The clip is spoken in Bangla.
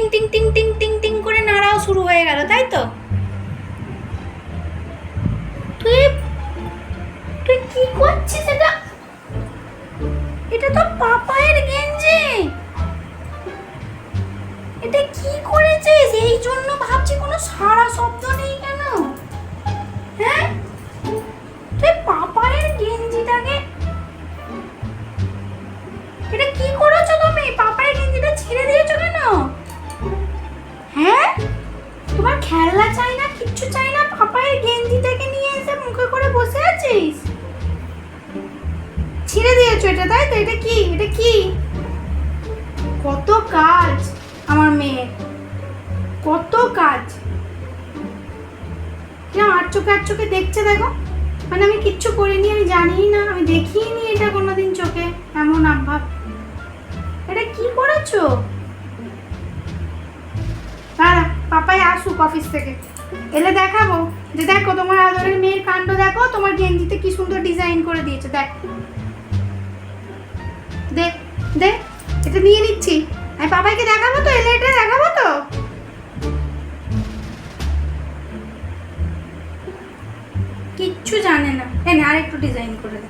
টিং টিং টিং টিং টিং টিং করে নাড়াও শুরু হয়ে গেল, তাই তো? তুই তুই কি করছিস? এটা তো পাপায়ের গেঞ্জি। এটা কি করেছিস? এই জন্য ভাবছি কোনো সারা শব্দ নেই কেন। হ্যাঁ, তুই পাপায়ের গেঞ্জিটাকে, এটা কি করেছো তুমি? পাপায়ের গেঞ্জিটা ছিঁড়ে দিয়েছো কেন? হ্যাঁ, তোমার খেলনা চাই না, কিচ্ছু চাই না, পাপায়ের গেঞ্জিটাকে নিয়ে এসে মুখে করে বসে আছিস। ছিঁড়ে দিয়েছো এটা, তাই তো? এটা কি, এটা কি? কত কাজ আমার মেয়ের, কত কাজ। আর চোখে দেখছে, দেখো। মানে আমি কিচ্ছু করিনি, আমি জানিই না, আমি দেখিনি এটা কোনোদিন চোখে, এমন ভাব। এটা কি করেছো? দাঁড়া, পাপাই আসুক অফিস থেকে, এলে দেখাবো যে দেখো তোমার আদরের মেয়ের কাণ্ড, দেখো তোমার গেঞ্জিতে কি সুন্দর ডিজাইন করে দিয়েছে, দেখ। দেখ দেখ, এটা নিয়ে নিচ্ছি, আমি পাপাইকে দেখাবো তো, এলে এটা দেখাবো তো। কিচ্ছু জানে না, এনে আর একটু ডিজাইন করে দে।